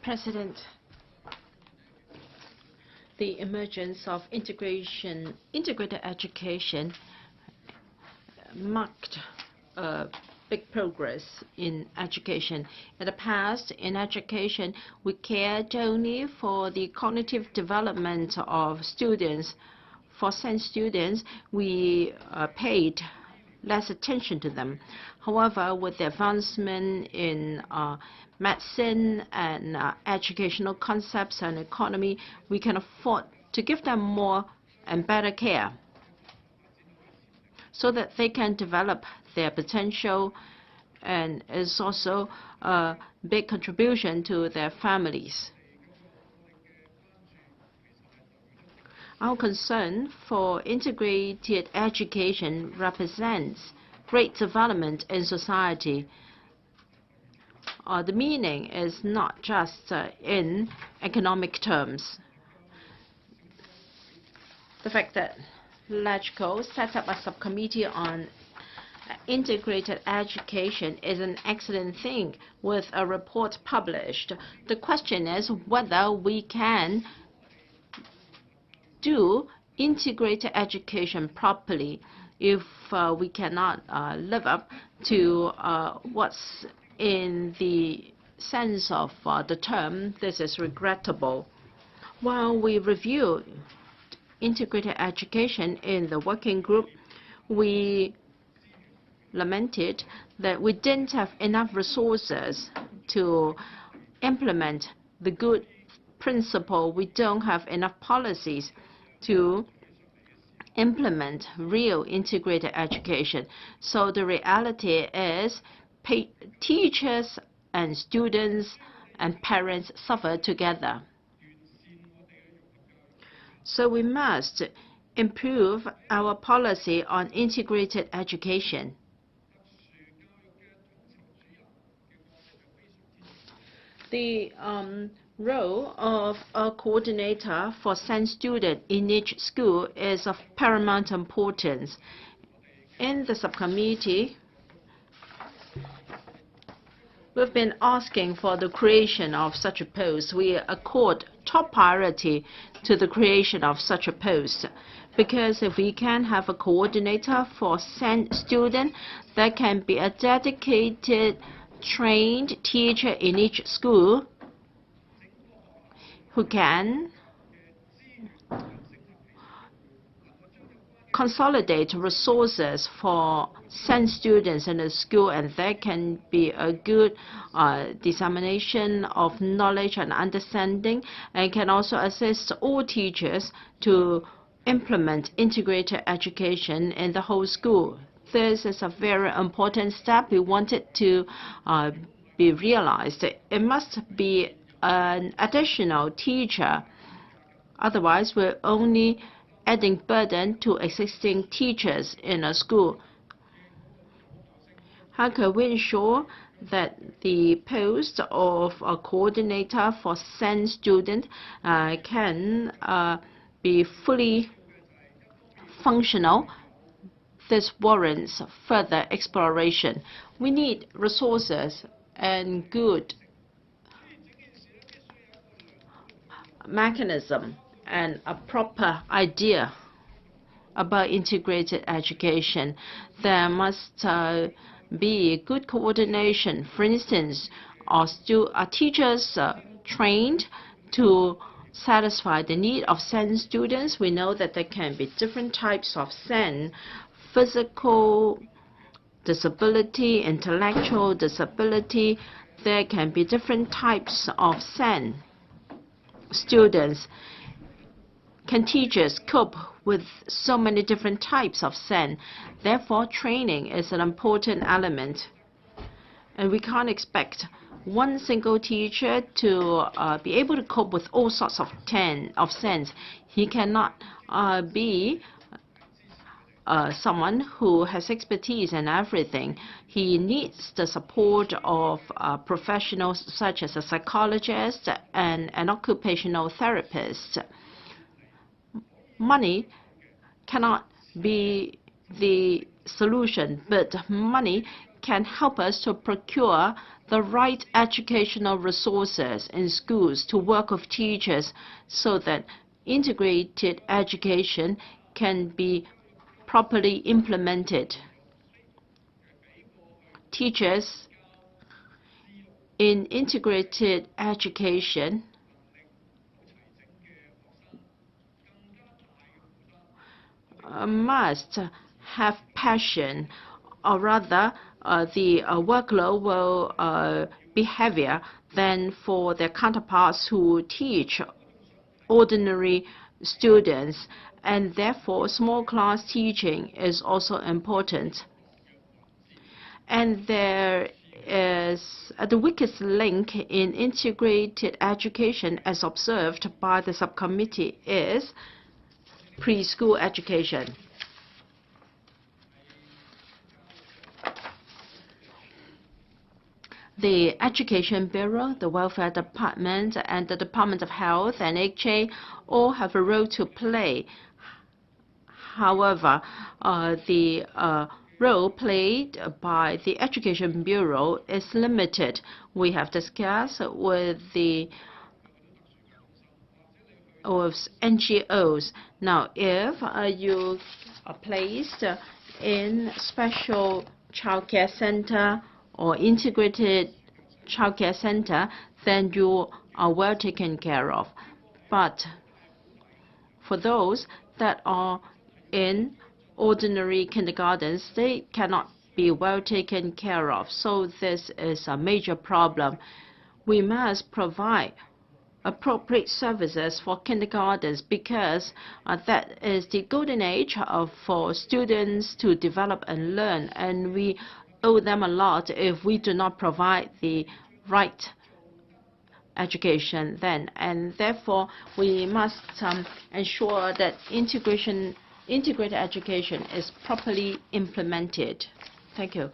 President, the emergence of integrated education marked big progress in education. In the past, in education, we cared only for the cognitive development of students. For some students, we paid less attention to them. However, with the advancement in medicine and educational concepts and economy, we can afford to give them more and better care so that they can develop their potential, and is also a big contribution to their families. Our concern for integrated education represents great development in society. The meaning is not just in economic terms. The fact that LegCo set up a subcommittee on integrated education is an excellent thing with a report published. The question is whether we can do integrated education properly. If we cannot live up to what's in the sense of the term, this is regrettable. While we review integrated education in the working group, we lamented that we didn't have enough resources to implement the good principle. We don't have enough policies to implement real integrated education. So the reality is teachers and students and parents suffer together. So we must improve our policy on integrated education. The role of a coordinator for SEN student in each school is of paramount importance. In the subcommittee, we've been asking for the creation of such a post. We accord top priority to the creation of such a post, because if we can have a coordinator for SEN student, there can be a dedicated, trained teacher in each school who can consolidate resources for SEN students in the school, and there can be a good dissemination of knowledge and understanding, and can also assist all teachers to implement integrated education in the whole school. This is a very important step. We want it to be realized. It must be an additional teacher. Otherwise, we're only adding burden to existing teachers in a school. How can we ensure that the post of a coordinator for SEN student can be fully functional? This warrants further exploration. We need resources and good mechanism and a proper idea about integrated education. There must be good coordination. For instance, are teachers trained to satisfy the need of SEN students? We know that there can be different types of SEN: physical disability, intellectual disability. There can be different types of SEN students. Can teachers cope with so many different types of SEN? Therefore, training is an important element. And we can't expect one single teacher to be able to cope with all sorts of SENs. He cannot be someone who has expertise in everything. He needs the support of professionals such as a psychologist and an occupational therapist. Money cannot be the solution, but money can help us to procure the right educational resources in schools to work with teachers so that integrated education can be properly implemented. Teachers in integrated education must have passion, or rather the workload will be heavier than for their counterparts who teach ordinary students, and therefore small class teaching is also important. And there is the weakest link in integrated education, as observed by the subcommittee, is preschool education. The Education Bureau, the Welfare Department, and the Department of Health and HA all have a role to play. However, the role played by the Education Bureau is limited. We have discussed with NGOs. Now, if you are placed in special childcare center or integrated childcare center, then you are well taken care of. But for those that are in ordinary kindergartens, they cannot be well taken care of. So this is a major problem. We must provide appropriate services for kindergartens because that is the golden age for students to develop and learn, and we owe them a lot if we do not provide the right education then. And therefore, we must ensure that integrated education is properly implemented. Thank you.